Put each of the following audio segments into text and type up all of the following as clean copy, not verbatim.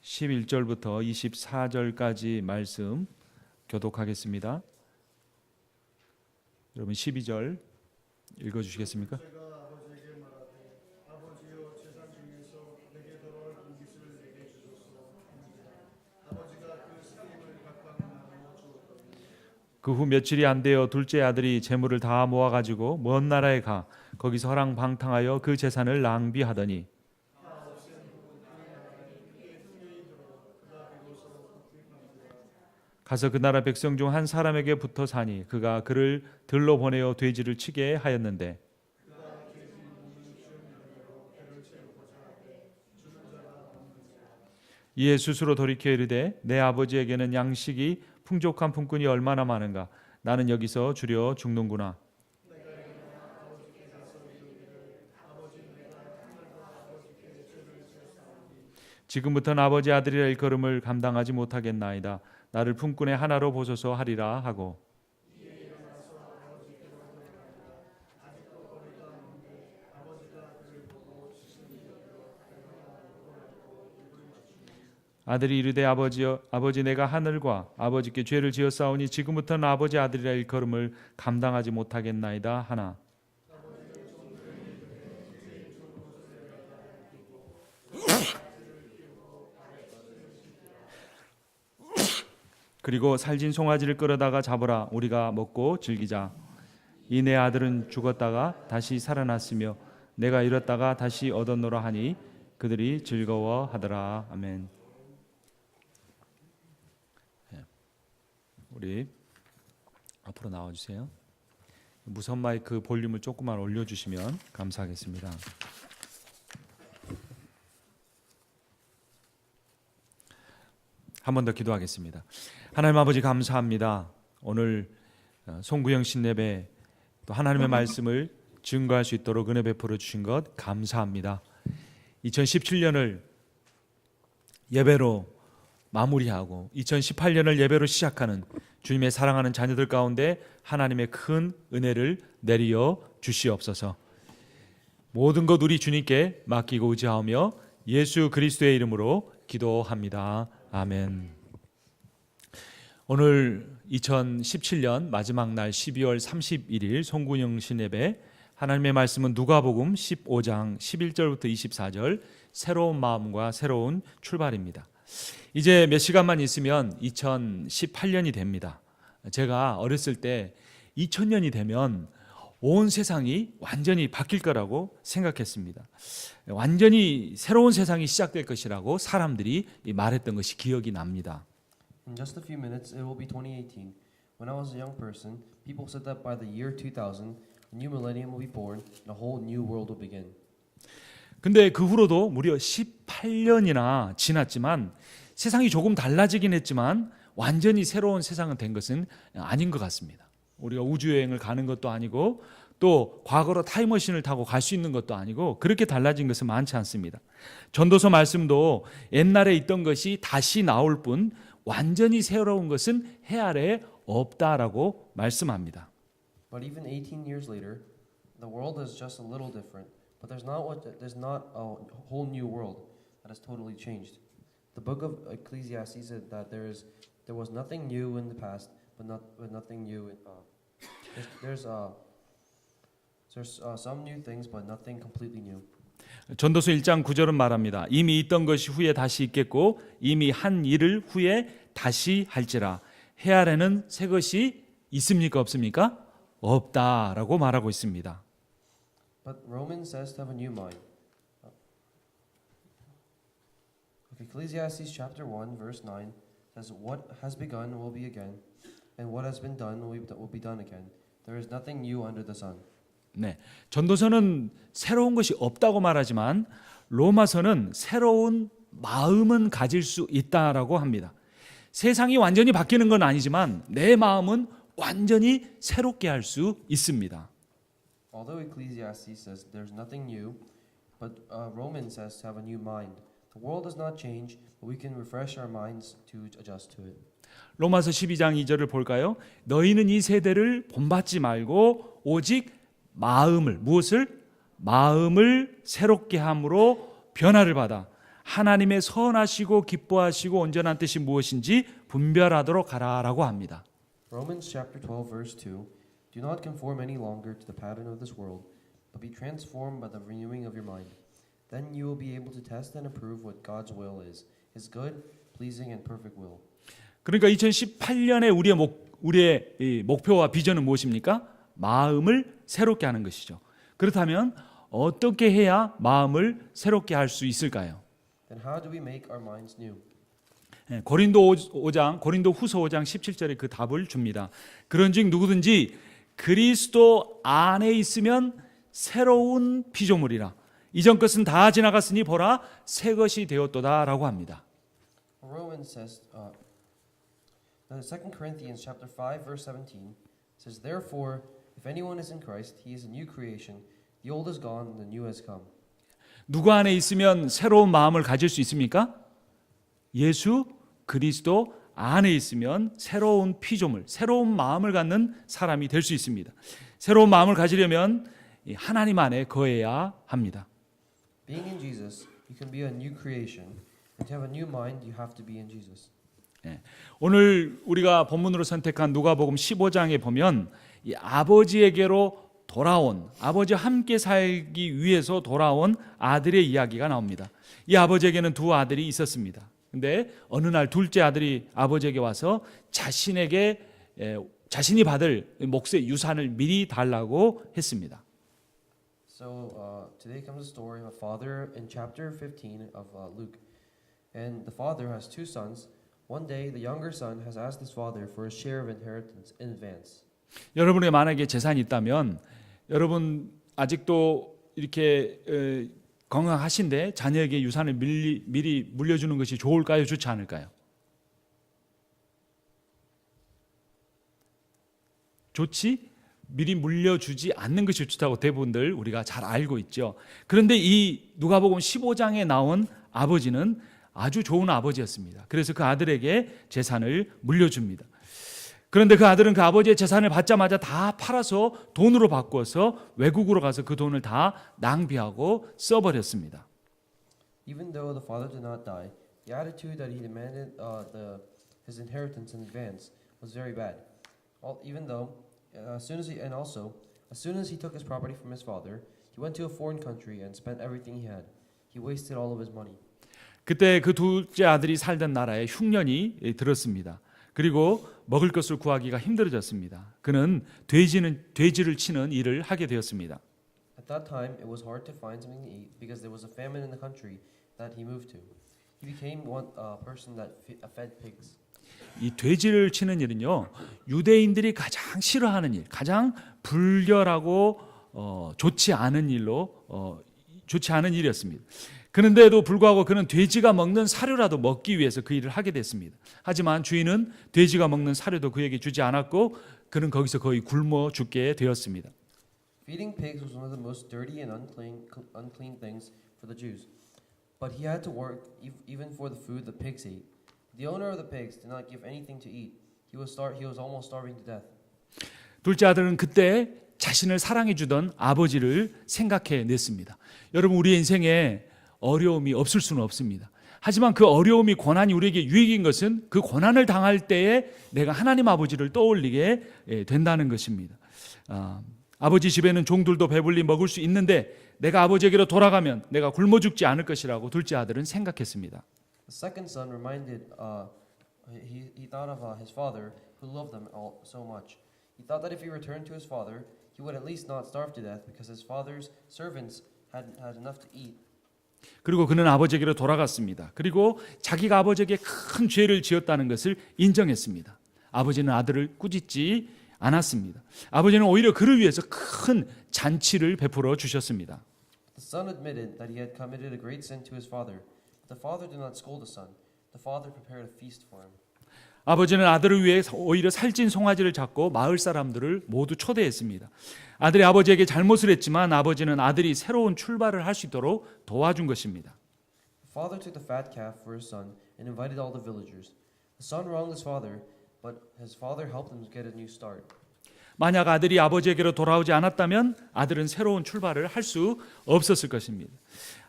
11절부터 24절까지 말씀 교독하겠습니다. 여러분 12절 읽어주시겠습니까? 그 후 며칠이 안 되어 둘째 아들이 재물을 다 모아가지고 먼 나라에 가 거기서 허랑방탕하여 그 재산을 낭비하더니 가서 그 나라 백성 중 한 사람에게 붙어 사니 그가 그를 들러 보내어 돼지를 치게 하였는데 이에 스스로 돌이켜 이르되 내 아버지에게는 양식이 풍족한 품꾼이 얼마나 많은가 나는 여기서 주려 죽는구나. 지금부터는 아버지 아들이라 일컬음을 감당하지 못하겠나이다. 나를 품꾼의 하나로 보소서 하리라 하고 아들이 이르되 아버지여 아버지 내가 하늘과 아버지께 죄를 지었사오니 지금부터는 아버지 아들이라 일컬음을 감당하지 못하겠나이다 하나 그리고 살진 송아지를 끌어다가 잡으라 우리가 먹고 즐기자. 이 내 아들은 죽었다가 다시 살아났으며 내가 잃었다가 다시 얻었노라 하니 그들이 즐거워하더라. 아멘. 우리 앞으로 나와주세요. 무선 마이크 볼륨을 조금만 올려주시면 감사하겠습니다. 한 번 더 기도하겠습니다. 하나님 아버지 감사합니다. 오늘 송구영 신예배 또 하나님의 말씀을 증거할 수 있도록 은혜 베풀어 주신 것 감사합니다. 2017년을 예배로 마무리하고 2018년을 예배로 시작하는 주님의 사랑하는 자녀들 가운데 하나님의 큰 은혜를 내리어 주시옵소서. 모든 것 우리 주님께 맡기고 의지하며 예수 그리스도의 이름으로 기도합니다. 아멘. 오늘 2017년 마지막 날 12월 31일 송구영 신예배 하나님의 말씀은 누가복음 15장 11절부터 24절 새로운 마음과 새로운 출발입니다. 이제 몇 시간만 있으면 2018년이 됩니다. 제가 어렸을 때 2000년이 되면 온 세상이 완전히 바뀔 거라고 생각했습니다. 완전히 새로운 세상이 시작될 것이라고 사람들이 말했던 것이 기억이 납니다. In just a few minutes, it will be 2018. When I was a young person, people said that by the year 2000, a new millennium will be born and a whole new world will begin. 근데 그 후로도 무려 18년이나 지났지만 세상이 조금 달라지긴 했지만 완전히 새로운 세상은 된 것은 아닌 것 같습니다. 우리가 우주여행을 가는 것도 아니고 또 과거로 타임머신을 타고 갈 수 있는 것도 아니고 그렇게 달라진 것은 많지 않습니다. 전도서 말씀도 옛날에 있던 것이 다시 나올 뿐 완전히 새로운 것은 해 아래에 없다라고 말씀합니다. But even 18 years later, the world is just a little different. But there's not a whole new world that has totally changed. The book of Ecclesiastes said that there was nothing new in the past, but nothing new. There's some new things, but nothing completely new. 전도서 1장 9절은 말합니다. 이미 있던 것이 후에 다시 있겠고 이미 한 일을 후에 다시 할지라. 해 아래는 새 것이 있습니까 없습니까? 없다라고 말하고 있습니다. But Romans says to have a new mind. Ecclesiastes chapter 1 verse 9 says, "What has begun will be again, and what has been done will be done again. There is nothing new under the sun." 네, 전도서는 새로운 것이 없다고 말하지만 로마서는 새로운 마음은 가질 수 있다라고 합니다. 세상이 완전히 바뀌는 건 아니지만 내 마음은 완전히 새롭게 할 수 있습니다. Although Ecclesiastes says there's nothing new, but Romans says to have a new mind. The world does not change, but we can refresh our minds to adjust to it. 로마서 12장 2절을 볼까요? 너희는 이 세대를 본받지 말고 오직 마음을 새롭게 함으로 변화를 받아 하나님의 선하시고 기뻐하시고 온전한 뜻이 무엇인지 분별하도록 하라라고 합니다. Romans chapter 12 verse 2. Do not conform any longer to the pattern of this world, but be transformed by the renewing of your mind. Then you will be able to test and approve what God's will is, His good, pleasing, and perfect will. 그러니까 2018년에 우리의 이 목표와 비전은 무엇입니까? 마음을 새롭게 하는 것이죠. 그렇다면 어떻게 해야 마음을 새롭게 할 수 있을까요? Then how do we make our minds new? 고린도 후서 5장 17절에 그 답을 줍니다. 그런즉 누구든지 그리스도 안에 있으면 새로운 피조물이라. 이전 것은 다 지나갔으니 보라 새 것이 되었도다라고 합니다. Romans says, 2 Corinthians chapter 5 verse 17 says, Therefore, if anyone is in Christ, he is a new creation. The old is gone, the new has come. 누구 안에 있으면 새로운 마음을 가질 수 있습니까? 예수 그리스도 안에 있으면 새로운 피조물, 새로운 마음을 갖는 사람이 될 수 있습니다. 새로운 마음을 가지려면 하나님 안에 거해야 합니다. Being in Jesus, you can be a new creation. And to have a new mind, you have to be in Jesus. 오늘 우리가 본문으로 선택한 누가복음 15장에 보면 이 아버지에게로 돌아온, 아버지와 함께 살기 위해서 돌아온 아들의 이야기가 나옵니다. 이 아버지에게는 두 아들이 있었습니다. 근데 어느 날 둘째 아들이 아버지에게 와서 자신이 받을 몫의 유산을 미리 달라고 했습니다. So today comes the story of a father in chapter 15 of Luke. And the father has two sons. One day the younger son has asked his father for a share of inheritance in advance. 여러분의 만약에 재산이 있다면 여러분 아직도 이렇게 건강하신데 자녀에게 유산을 미리 물려주는 것이 좋을까요? 좋지 않을까요? 좋지? 미리 물려주지 않는 것이 좋다고 대부분들 우리가 잘 알고 있죠. 그런데 이 누가복음 15장에 나온 아버지는 아주 좋은 아버지였습니다. 그래서 그 아들에게 재산을 물려줍니다. 그런데 그 아들은 그 아버지의 재산을 받자마자 다 팔아서 돈으로 바꿔서 외국으로 가서 그 돈을 다 낭비하고 써버렸습니다. Even though the father did not die, the attitude that he demanded his inheritance in advance was very bad. As soon as he took his property from his father, he went to a foreign country and spent everything he had. He wasted all of his money. 그때 그 둘째 아들이 살던 나라에 흉년이 들었습니다. 그리고 먹을 것을 구하기가 힘들어졌습니다. 그는 돼지를 치는 일을 하게 되었습니다. At that time, it was hard to find something to eat because there was a famine in the country that he moved to. He became one person that fed pigs. 이 돼지를 치는 일은요, 유대인들이 가장 싫어하는 일, 가장 불결하고 좋지 않은 일이었습니다. 그런데도 불구하고 그는 돼지가 먹는 사료라도 먹기 위해서 그 일을 하게 됐습니다. 하지만 주인은 돼지가 먹는 사료도 그에게 주지 않았고 그는 거기서 거의 굶어 죽게 되었습니다. Feeding pigs was one of the most dirty and unclean things for the Jews. But he had to work even for the food the pigs ate. The owner of the pigs did not give anything to eat. He was almost starving to death. 둘째 아들은 그때 자신을 사랑해 주던 아버지를 생각해 냈습니다. 여러분 우리의 인생에 어려움이 없을 수는 없습니다. 하지만 그 어려움이 고난이 우리에게 유익인 것은 그 고난을 당할 때에 내가 하나님 아버지를 떠올리게 된다는 것입니다. 아버지 집에는 종들도 배불리 먹을 수 있는데 내가 아버지에게로 돌아가면 내가 굶어 죽지 않을 것이라고 둘째 아들은 생각했습니다. The second son he thought of his father who loved them all so much. He thought that if he returned to his father, he would at least not starve to death because his father's servants had enough to eat. 그리고 그는 아버지에게로 돌아갔습니다. 그리고 자기가 아버지에게 큰 죄를 지었다는 것을 인정했습니다. 아버지는 아들을 꾸짖지 않았습니다. 아버지는 오히려 그를 위해서 큰 잔치를 베풀어 주셨습니다. The son admitted that he had committed a great sin to his father. But the father did not scold the son. The father prepared a feast for him. 아버지는 아들을 위해 오히려 살찐 송아지를 잡고 마을 사람들을 모두 초대했습니다. 아들이 아버지에게 잘못을 했지만 아버지는 아들이 새로운 출발을 할 수 있도록 도와준 것입니다. The father took the fat calf for his son and invited all the villagers. The son wronged his father, but his father helped him get a new start. 만약 아들이 아버지에게로 돌아오지 않았다면 아들은 새로운 출발을 할 수 없었을 것입니다.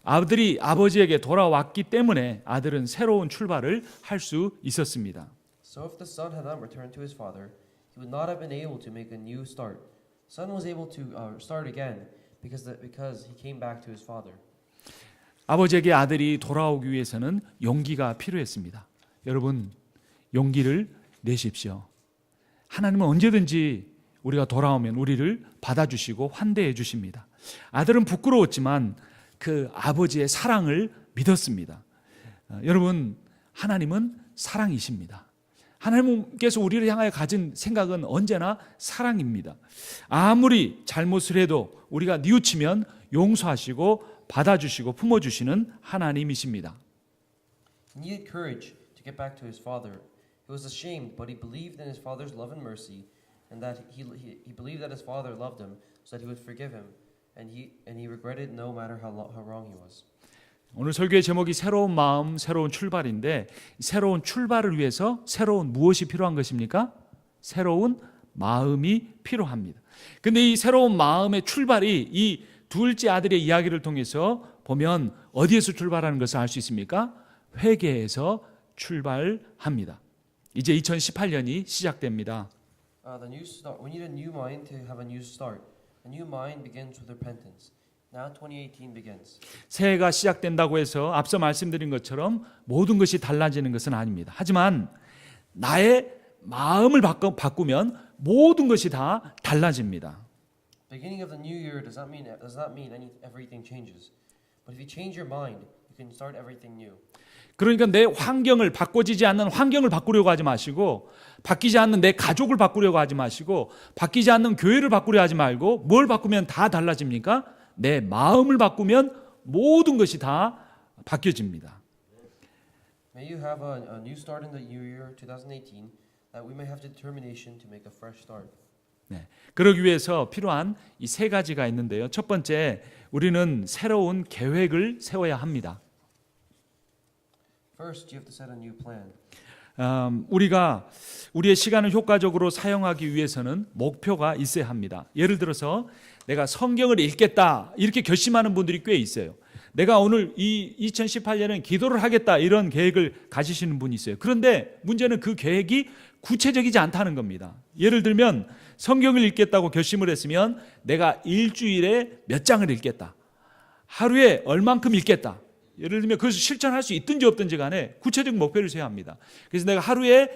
아들이 아버지에게 돌아왔기 때문에 아들은 새로운 출발을 할 수 있었습니다. So if the son had not returned to his father, he would not have been able to make a new start. Son was able to start again because he came back to his father. 아버지에게 아들이 돌아오기 위해서는 용기가 필요했습니다. 여러분, 용기를 내십시오. 하나님은 언제든지 우리가 돌아오면 우리를 받아주시고 환대해 주십니다. 아들은 부끄러웠지만 그 아버지의 사랑을 믿었습니다. 여러분, 하나님은 사랑이십니다. 하나님께서 우리를 향하여 가진 생각은 언제나 사랑입니다. 아무리 잘못을 해도 우리가 뉘우치면 용서하시고 받아주시고 품어주시는 하나님이십니다. He needed courage to get back to his father. He was ashamed, but he believed in his father's love and mercy, and that he believed that his father loved him, so that he would forgive him, and he regretted no matter how wrong he was. 오늘 설교의 제목이 새로운 마음, 새로운 출발인데 새로운 출발을 위해서 새로운 무엇이 필요한 것입니까? 새로운 마음이 필요합니다. 근데 이 새로운 마음의 출발이 이 둘째 아들의 이야기를 통해서 보면 어디에서 출발하는 것을 알 수 있습니까? 회개에서 출발합니다. 이제 2018년이 시작됩니다. The new start. We need a new mind to have a new start. A new mind begins with repentance. Now 2018 begins. 새해가 시작된다고 해서 앞서 말씀드린 것처럼 모든 것이 달라지는 것은 아닙니다. 하지만 나의 마음을 바꾸면 모든 것이 다 달라집니다. Beginning of the new year does not mean everything changes. But if you change your mind, you can start everything new. 그러니까 내 환경을 바꿔지지 않는 환경을 바꾸려고 하지 마시고 바뀌지 않는 내 가족을 바꾸려고 하지 마시고 바뀌지 않는 교회를 바꾸려 하지 말고 뭘 바꾸면 다 달라집니까? 내 마음을 바꾸면 모든 것이 다 바뀌어집니다. May you have a new start in the new year 2018 that we may have determination to make a fresh start. 네, 그러기 위해서 필요한 이 세 가지가 있는데요. 첫 번째, 우리는 새로운 계획을 세워야 합니다. First, you have to set a new plan. 우리가 우리의 시간을 효과적으로 사용하기 위해서는 목표가 있어야 합니다. 예를 들어서 내가 성경을 읽겠다 이렇게 결심하는 분들이 꽤 있어요. 내가 오늘 이 2018년은 기도를 하겠다 이런 계획을 가지시는 분이 있어요. 그런데 문제는 그 계획이 구체적이지 않다는 겁니다. 예를 들면 성경을 읽겠다고 결심을 했으면 내가 일주일에 몇 장을 읽겠다. 하루에 얼만큼 읽겠다. 예를 들면 그것을 실천할 수 있든지 없든지 간에 구체적 목표를 세워야 합니다. 그래서 내가 하루에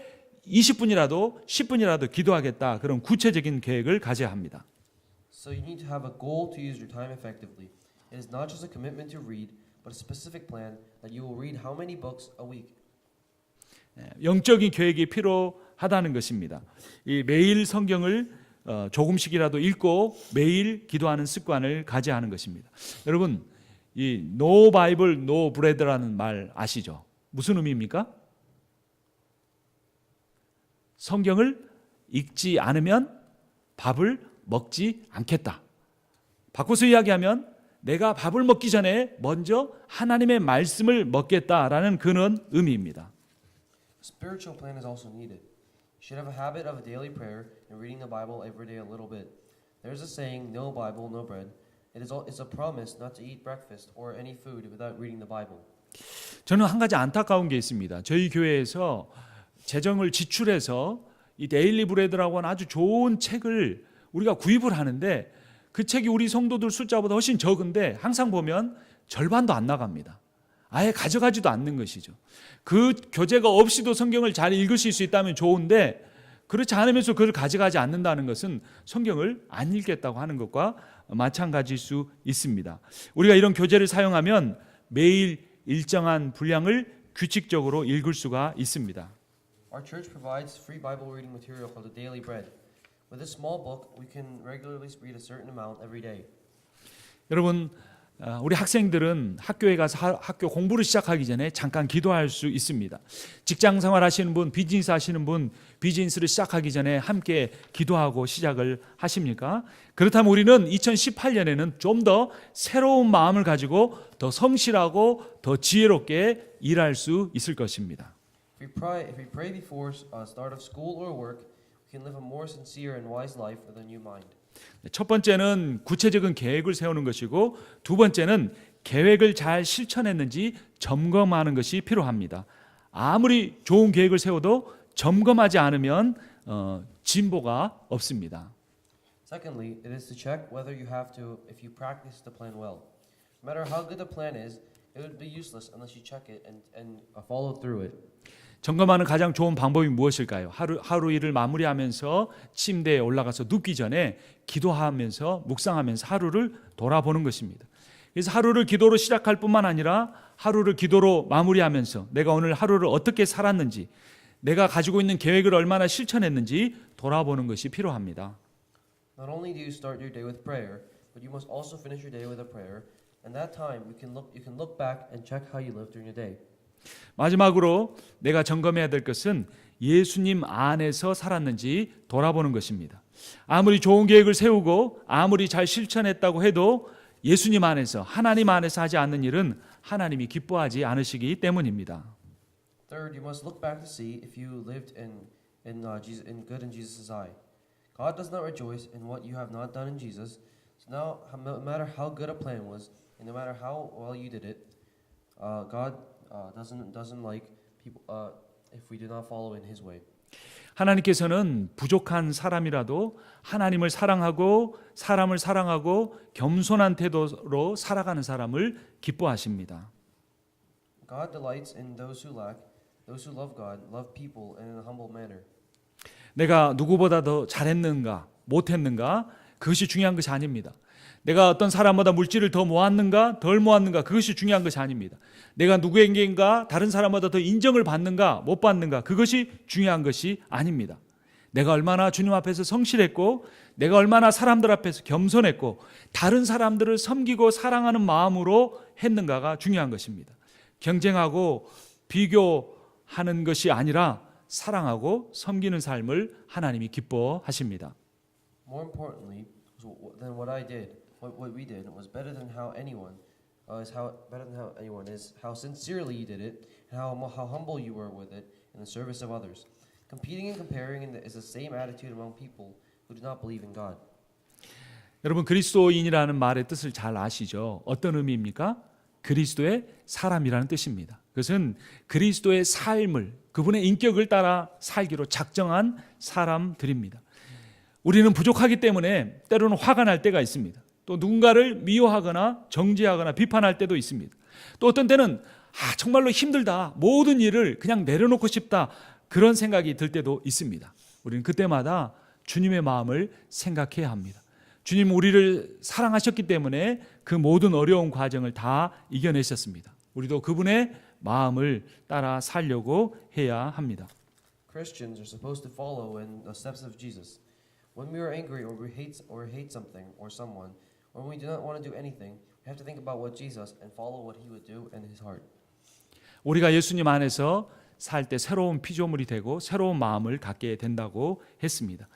20분이라도 10분이라도 기도하겠다. 그런 구체적인 계획을 가져야 합니다. So you need to have a goal to use your time effectively. It is not just a commitment to read, but a specific plan that you will read how many books a week. 영적인 계획이 필요하다는 것입니다. 이 매일 성경을 조금씩이라도 읽고 매일 기도하는 습관을 가져야 하는 것입니다. 여러분, 이 No Bible, No Bread라는 말 아시죠? 무슨 의미입니까? 성경을 읽지 않으면 밥을 먹지 않겠다. 바꿔서 이야기하면 내가 밥을 먹기 전에 먼저 하나님의 말씀을 먹겠다라는 그런 의미입니다. Spiritual plan is also needed. You should have a habit of a daily prayer and reading the Bible every day a little bit. There's a saying, no Bible, no bread. It's a promise not to eat breakfast or any food without reading the Bible. 저는 한 가지 안타까운 게 있습니다. 저희 교회에서 재정을 지출해서 이 데일리 브레드라고 하는 아주 좋은 책을 우리가 구입을 하는데 그 책이 우리 성도들 숫자보다 훨씬 적은데 항상 보면 절반도 안 나갑니다. 아예 가져가지도 않는 것이죠. 그 교재가 없이도 성경을 잘 읽으실 수 있다면 좋은데 그렇지 않으면서 그걸 가져가지 않는다는 것은 성경을 안 읽겠다고 하는 것과 마찬가지일 수 있습니다. 우리가 이런 교재를 사용하면 매일 일정한 분량을 규칙적으로 읽을 수가 있습니다. Our church provides free Bible reading material called the Daily Bread. With this small book, we can regularly read a certain amount every day. 여러분, 우리 학생들은 학교에 가서 학교 공부를 시작하기 전에 잠깐 기도할 수 있습니다. 직장 생활 하시는 분, 비즈니스 하시는 분, 비즈니스를 시작하기 전에 함께 기도하고 시작을 하십니까? 그렇다면 우리는 2018년에는 좀 더 새로운 마음을 가지고 더 성실하고 더 지혜롭게 일할 수 있을 것입니다. If we pray before start of school or work, we can live a more sincere and wise life with a new mind. 첫 번째는 구체적인 계획을 세우는 것이고 두 번째는 계획을 잘 실천했는지 점검하는 것이 필요합니다. 아무리 좋은 계획을 세워도 점검하지 않으면 진보가 없습니다. Secondly, it is to check whether you have to, if you practice the plan well. No matter how good the plan is, it would be useless unless you check it and follow through it. 점검하는 가장 좋은 방법이 무엇일까요? 하루 일을 마무리하면서 침대에 올라가서 눕기 전에 기도하면서 묵상하면서 하루를 돌아보는 것입니다. 그래서 하루를 기도로 시작할 뿐만 아니라 하루를 기도로 마무리하면서 내가 오늘 하루를 어떻게 살았는지, 내가 가지고 있는 계획을 얼마나 실천했는지 돌아보는 것이 필요합니다. Not only do you start your day with prayer, but you must also finish your day with a prayer. And that time you can look back and check how you lived during your day. 마지막으로 내가 점검해야 될 것은 예수님 안에서 살았는지 돌아보는 것입니다. 아무리 좋은 계획을 세우고 아무리 잘 실천했다고 해도 예수님 안에서, 하나님 안에서 하지 않는 일은 하나님이 기뻐하지 않으시기 때문입니다. Third, you must look back to see if you lived in good in Jesus' eye. God does not rejoice in what you have not done in Jesus. So now, no matter how good a plan was, and no matter how well you did it, God doesn't like people if we do not follow in His way. 하나님께서는 부족한 사람이라도 하나님을 사랑하고 사람을 사랑하고 겸손한 태도로 살아가는 사람을 기뻐하십니다. God delights in those who lack, those who love God, love people in a humble manner. 내가 누구보다 더 잘했는가 못했는가 그것이 중요한 것이 아닙니다. 내가 어떤 사람보다 물질을 더 모았는가 덜 모았는가 그것이 중요한 것이 아닙니다. 내가 누구에게인가 다른 사람보다 더 인정을 받는가 못 받는가 그것이 중요한 것이 아닙니다. 내가 얼마나 주님 앞에서 성실했고 내가 얼마나 사람들 앞에서 겸손했고 다른 사람들을 섬기고 사랑하는 마음으로 했는가가 중요한 것입니다. 경쟁하고 비교하는 것이 아니라 사랑하고 섬기는 삶을 하나님이 기뻐하십니다. More importantly, than what I did, what we did was better than how anyone is how sincerely you did it, and how humble you were with it in the service of others. Competing and comparing is the same attitude among people who do not believe in God. 여러분 그리스도인이라는 말의 뜻을 잘 아시죠? 어떤 의미입니까? 그리스도의 사람이라는 뜻입니다. 그것은 그리스도의 삶을 그분의 인격을 따라 살기로 작정한 사람들입니다. 우리는 부족하기 때문에 때로는 화가 날 때가 있습니다. 또 누군가를 미워하거나 정죄하거나 비판할 때도 있습니다. 또 어떤 때는 정말로 힘들다. 모든 일을 그냥 내려놓고 싶다. 그런 생각이 들 때도 있습니다. 우리는 그때마다 주님의 마음을 생각해야 합니다. 주님 우리를 사랑하셨기 때문에 그 모든 어려운 과정을 다 이겨내셨습니다. 우리도 그분의 마음을 따라 살려고 해야 합니다. Christians are supposed to follow in the steps of Jesus. When we are angry or we hate something or someone, or when we do not want to do anything, we have to think about what Jesus and follow what He would do in His heart. 우리가 예수님 안에서 살 때 새로운 피조물이 되고 새로운 마음을 갖게 된다고 했습니다.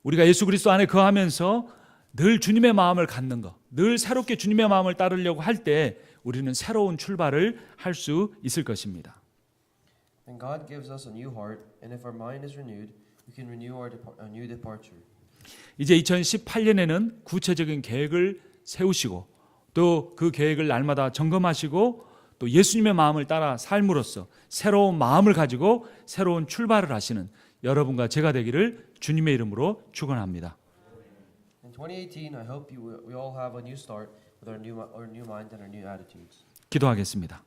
우리가 예수 그리스도 안에 거하면서 늘 주님의 마음을 갖는 것, 늘 새롭게 주님의 마음을 따르려고 할 때 우리는 새로운 출발을 할 수 있을 것입니다. And God gives us a new heart, and if our mind is renewed, we can renew our new departure. 이제 2018년에는 구체적인 계획을 세우시고 또 그 계획을 날마다 점검하시고 또 예수님의 마음을 따라 삶으로써 새로운 마음을 가지고 새로운 출발을 하시는 여러분과 제가 되기를 주님의 이름으로 축원합니다. In 2018, I hope we all have a new start with our new mind and our new attitudes. 기도하겠습니다.